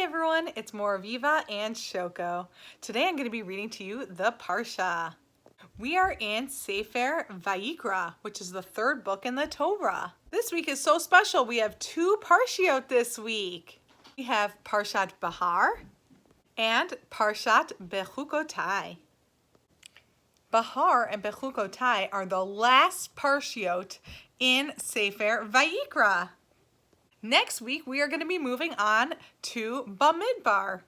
Hi everyone, it's Moraviva and Shoko. Today I'm going to be reading to you the Parsha. We are in Sefer Vayikra, which is the third book in the Torah. This week is so special. We have two Parshiot this week. We have Parshat Behar and Parshat Bechukotai. Behar and Bechukotai are the last Parshiot in Sefer Vayikra. Next week, we are going to be moving on to Bamidbar,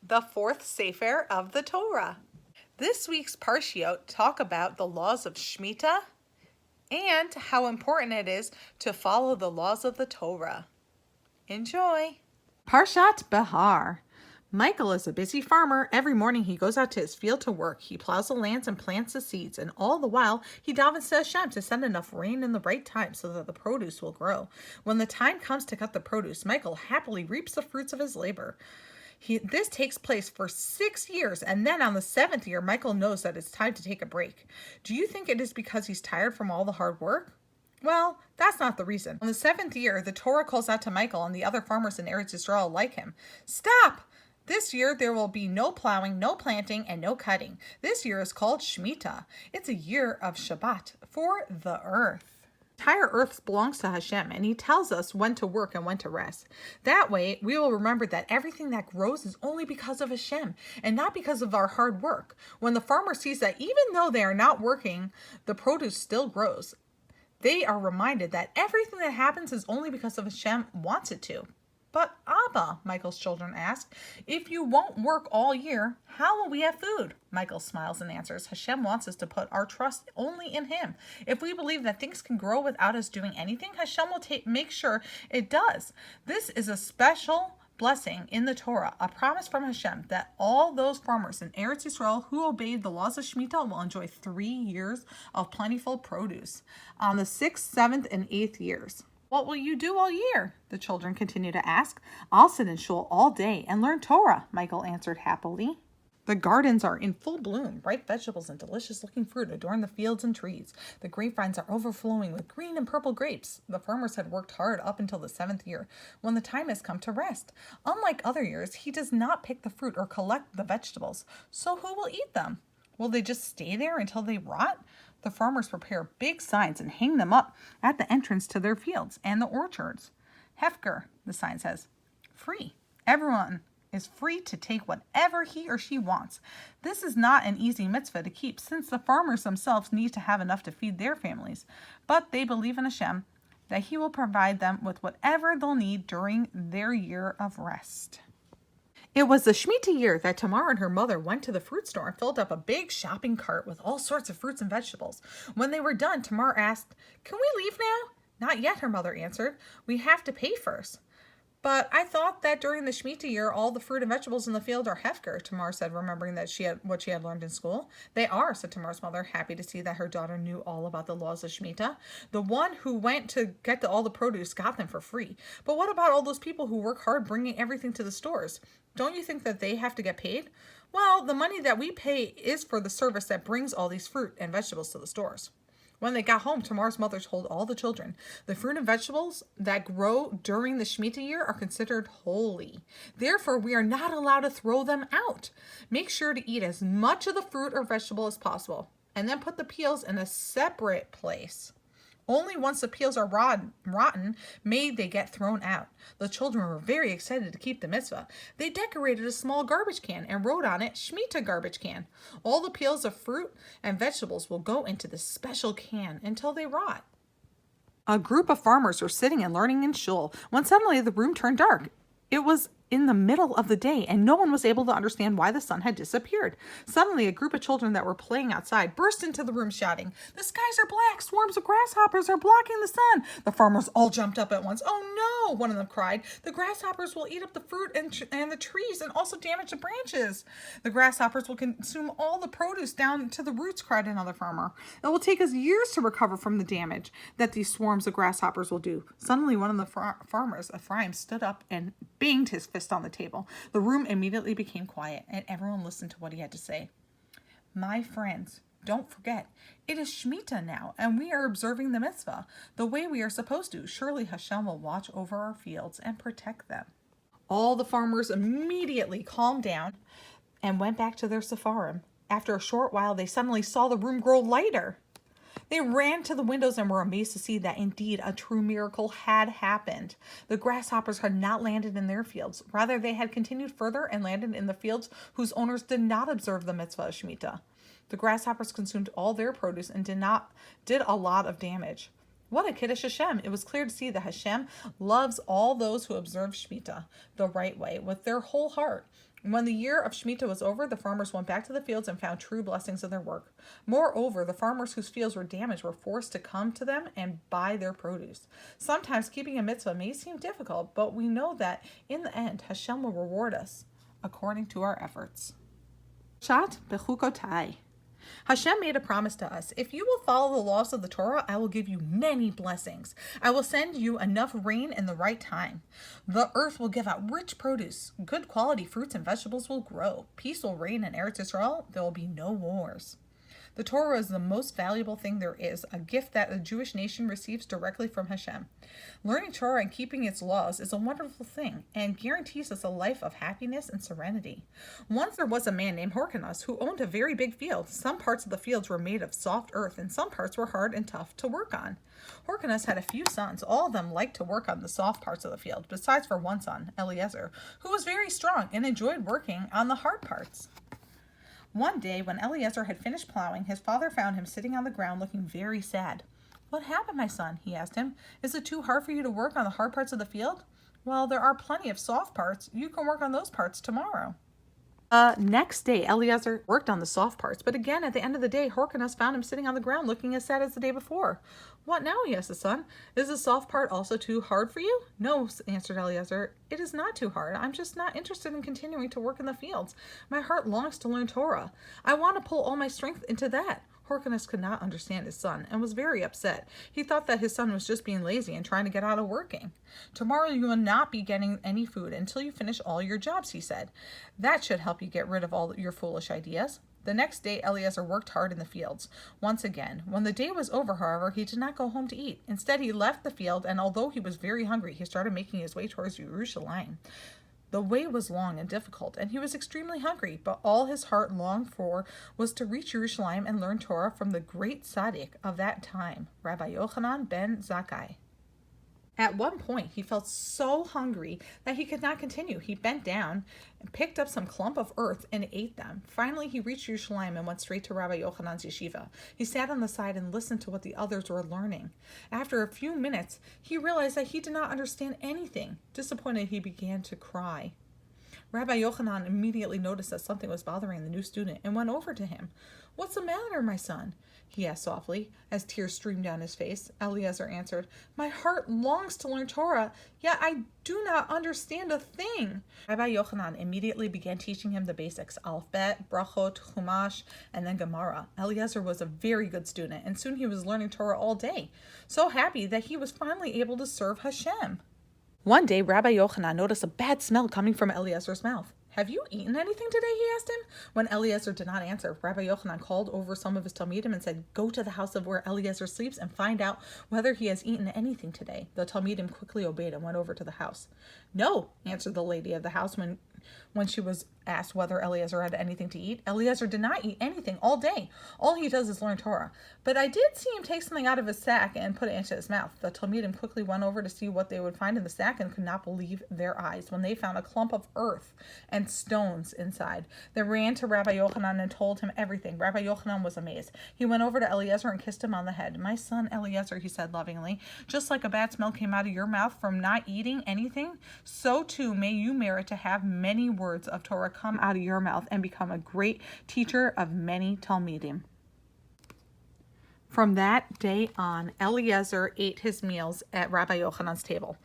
the fourth Sefer of the Torah. This week's Parshiot talk about the laws of Shemitah and how important it is to follow the laws of the Torah. Enjoy! Parshat Behar. Michael is a busy farmer. Every morning he goes out to his field to work. He plows the lands and plants the seeds, and all the while he davens to Hashem to send enough rain in the right time so that the produce will grow. When the time comes to cut the produce, Michael happily reaps the fruits of his labor. This takes place for 6 years, and then on the 7th year, Michael knows that it's time to take a break. Do you think it is because he's tired from all the hard work? Well, that's not the reason. On the 7th year, the Torah calls out to Michael and the other farmers in Eretz Yisrael like him. Stop! This year there will be no plowing, no planting, and no cutting. This year is called Shemitah. It's a year of Shabbat for the earth. The entire earth belongs to Hashem, and he tells us when to work and when to rest. That way, we will remember that everything that grows is only because of Hashem, and not because of our hard work. When the farmer sees that even though they are not working, the produce still grows, they are reminded that everything that happens is only because of Hashem wants it to. But Abba, Michael's children ask, if you won't work all year, how will we have food? Michael smiles and answers, Hashem wants us to put our trust only in him. If we believe that things can grow without us doing anything, Hashem will make sure it does. This is a special blessing in the Torah, a promise from Hashem that all those farmers in Eretz Yisrael who obeyed the laws of Shemitah will enjoy 3 years of plentiful produce on the 6th, 7th, and 8th years. What will you do all year? The children continue to ask. I'll sit in shul all day and learn Torah, Michael answered happily. The gardens are in full bloom. Bright vegetables and delicious-looking fruit adorn the fields and trees. The grapevines are overflowing with green and purple grapes. The farmers had worked hard up until the 7th year, when the time has come to rest. Unlike other years, he does not pick the fruit or collect the vegetables. So who will eat them? Will they just stay there until they rot? The farmers prepare big signs and hang them up at the entrance to their fields and the orchards. Hefker, the sign says, free. Everyone is free to take whatever he or she wants. This is not an easy mitzvah to keep, since the farmers themselves need to have enough to feed their families. But they believe in Hashem that he will provide them with whatever they'll need during their year of rest. It was the Shemitah year that Tamar and her mother went to the fruit store and filled up a big shopping cart with all sorts of fruits and vegetables. When they were done, Tamar asked, "Can we leave now?" "Not yet," her mother answered. "We have to pay first." "But I thought that during the Shemitah year, all the fruit and vegetables in the field are hefker," Tamar said, remembering that what she had learned in school. "They are," said Tamar's mother, happy to see that her daughter knew all about the laws of Shemitah. "The one who went to get all the produce got them for free. But what about all those people who work hard bringing everything to the stores? Don't you think that they have to get paid?" "Well, the money that we pay is for the service that brings all these fruit and vegetables to the stores." When they got home, Tamar's mother told all the children, the fruit and vegetables that grow during the Shemitah year are considered holy. Therefore, we are not allowed to throw them out. Make sure to eat as much of the fruit or vegetable as possible, and then put the peels in a separate place. Only once the peels are rotten may they get thrown out. The children were very excited to keep the mitzvah. They decorated a small garbage can and wrote on it, Shemitah garbage can. All the peels of fruit and vegetables will go into this special can until they rot. A group of farmers were sitting and learning in shul when suddenly the room turned dark. It was in the middle of the day, and no one was able to understand why the sun had disappeared. Suddenly, a group of children that were playing outside burst into the room shouting, "The skies are black! Swarms of grasshoppers are blocking the sun!" The farmers all jumped up at once. "Oh no!" one of them cried. "The grasshoppers will eat up the fruit and the trees and also damage the branches." "The grasshoppers will consume all the produce down to the roots," cried another farmer. "It will take us years to recover from the damage that these swarms of grasshoppers will do." Suddenly, one of the farmers, Ephraim, stood up and banged his fist on the table. The room immediately became quiet, and everyone listened to what he had to say. "My friends, don't forget, it is Shemitah now, and we are observing the mitzvah the way we are supposed to. Surely Hashem will watch over our fields and protect them." All the farmers immediately calmed down and went back to their sepharim. After a short while, they suddenly saw the room grow lighter. They ran to the windows and were amazed to see that indeed a true miracle had happened. The grasshoppers had not landed in their fields. Rather, they had continued further and landed in the fields whose owners did not observe the mitzvah of Shemitah. The grasshoppers consumed all their produce and did a lot of damage. What a Kiddush Hashem. It was clear to see that Hashem loves all those who observe Shemitah the right way with their whole heart. When the year of Shemitah was over, the farmers went back to the fields and found true blessings in their work. Moreover, the farmers whose fields were damaged were forced to come to them and buy their produce. Sometimes keeping a mitzvah may seem difficult, but we know that in the end, Hashem will reward us according to our efforts. Parshat Bechukotai. Hashem made a promise to us. If you will follow the laws of the Torah, I will give you many blessings. I will send you enough rain in the right time. The earth will give out rich produce. Good quality fruits and vegetables will grow. Peace will reign in Eretz Yisrael. There will be no wars. The Torah is the most valuable thing there is, a gift that the Jewish nation receives directly from Hashem. Learning Torah and keeping its laws is a wonderful thing and guarantees us a life of happiness and serenity. Once there was a man named Hyrcanus who owned a very big field. Some parts of the fields were made of soft earth and some parts were hard and tough to work on. Hyrcanus had a few sons. All of them liked to work on the soft parts of the field, besides for one son, Eliezer, who was very strong and enjoyed working on the hard parts. One day, when Eliezer had finished plowing, his father found him sitting on the ground looking very sad. "What happened, my son?" he asked him. "Is it too hard for you to work on the hard parts of the field?" "Well, there are plenty of soft parts. You can work on those parts tomorrow." Next day, Eliezer worked on the soft parts, but again, at the end of the day, Hyrcanus found him sitting on the ground looking as sad as the day before. "What now?" he asked his son. "Is the soft part also too hard for you?" "No," answered Eliezer, "it is not too hard. I'm just not interested in continuing to work in the fields. My heart longs to learn Torah. I want to pull all my strength into that." Hyrcanus could not understand his son and was very upset. He thought that his son was just being lazy and trying to get out of working. "Tomorrow you will not be getting any food until you finish all your jobs," he said. "That should help you get rid of all your foolish ideas." The next day, Eliezer worked hard in the fields once again. When the day was over, however, he did not go home to eat. Instead, he left the field, and although he was very hungry, he started making his way towards Jerusalem. The way was long and difficult, and he was extremely hungry, but all his heart longed for was to reach Jerusalem and learn Torah from the great tzaddik of that time, Rabbi Yochanan ben Zakkai. At one point, he felt so hungry that he could not continue. He bent down and picked up some clump of earth and ate them. Finally, he reached Jerusalem and went straight to Rabbi Yochanan's yeshiva. He sat on the side and listened to what the others were learning. After a few minutes, he realized that he did not understand anything. Disappointed, he began to cry. Rabbi Yochanan immediately noticed that something was bothering the new student and went over to him. "What's the matter, my son?" he asked softly, as tears streamed down his face. Eliezer answered, "My heart longs to learn Torah, yet I do not understand a thing." Rabbi Yochanan immediately began teaching him the basics, alphabet, brachot, chumash, and then Gemara. Eliezer was a very good student, and soon he was learning Torah all day, so happy that he was finally able to serve Hashem. One day, Rabbi Yochanan noticed a bad smell coming from Eliezer's mouth. "Have you eaten anything today?" he asked him. When Eliezer did not answer, Rabbi Yochanan called over some of his Talmidim and said, "Go to the house of where Eliezer sleeps and find out whether he has eaten anything today." The Talmidim quickly obeyed and went over to the house. "No," answered the lady of the house when she was asked whether Eliezer had anything to eat. "Eliezer did not eat anything all day. All he does is learn Torah. But I did see him take something out of his sack and put it into his mouth." The Talmidim quickly went over to see what they would find in the sack and could not believe their eyes when they found a clump of earth and stones inside. They ran to Rabbi Yochanan and told him everything. Rabbi Yochanan was amazed. He went over to Eliezer and kissed him on the head. "My son Eliezer," he said lovingly, "just like a bad smell came out of your mouth from not eating anything, so too may you merit to have many words of Torah come out of your mouth and become a great teacher of many Talmidim." From that day on, Eliezer ate his meals at Rabbi Yochanan's table.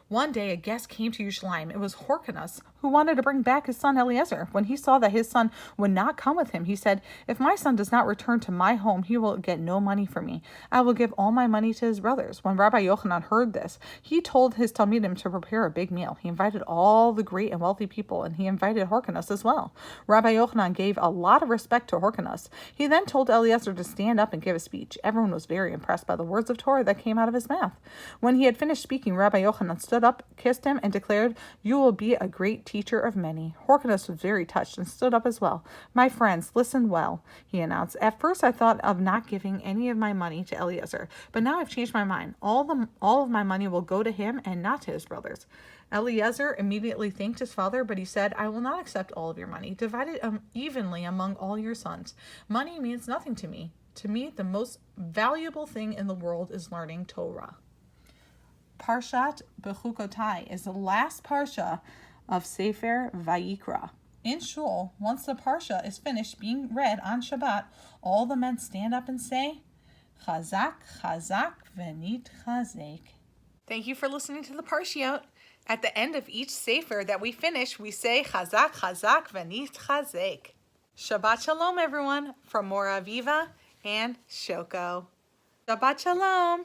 One day, a guest came to Yerushalayim. It was Hyrcanus, who wanted to bring back his son Eliezer. When he saw that his son would not come with him, he said, "If my son does not return to my home, he will get no money from me. I will give all my money to his brothers." When Rabbi Yochanan heard this, he told his Talmidim to prepare a big meal. He invited all the great and wealthy people, and he invited Hyrcanus as well. Rabbi Yochanan gave a lot of respect to Hyrcanus. He then told Eliezer to stand up and give a speech. Everyone was very impressed by the words of Torah that came out of his mouth. When he had finished speaking, Rabbi Yochanan stood stood up, kissed him, and declared, "You will be a great teacher of many." Hyrcanus was very touched and stood up as well. "My friends, listen well," he announced. "At first I thought of not giving any of my money to Eliezer, but now I've changed my mind. All of my money will go to him and not to his brothers." Eliezer immediately thanked his father, but he said, "I will not accept all of your money. Divide it evenly among all your sons. Money means nothing to me. To me, the most valuable thing in the world is learning Torah." Parshat Bechukotai is the last parsha of Sefer Vayikra. In shul, once the parsha is finished being read on Shabbat, all the men stand up and say, "Chazak, chazak, v'nitchazek." Thank you for listening to the Parshiot. At the end of each Sefer that we finish, we say, "Chazak, chazak, v'nitchazek." Shabbat Shalom, everyone, from Mora Aviva and Shoko. Shabbat Shalom.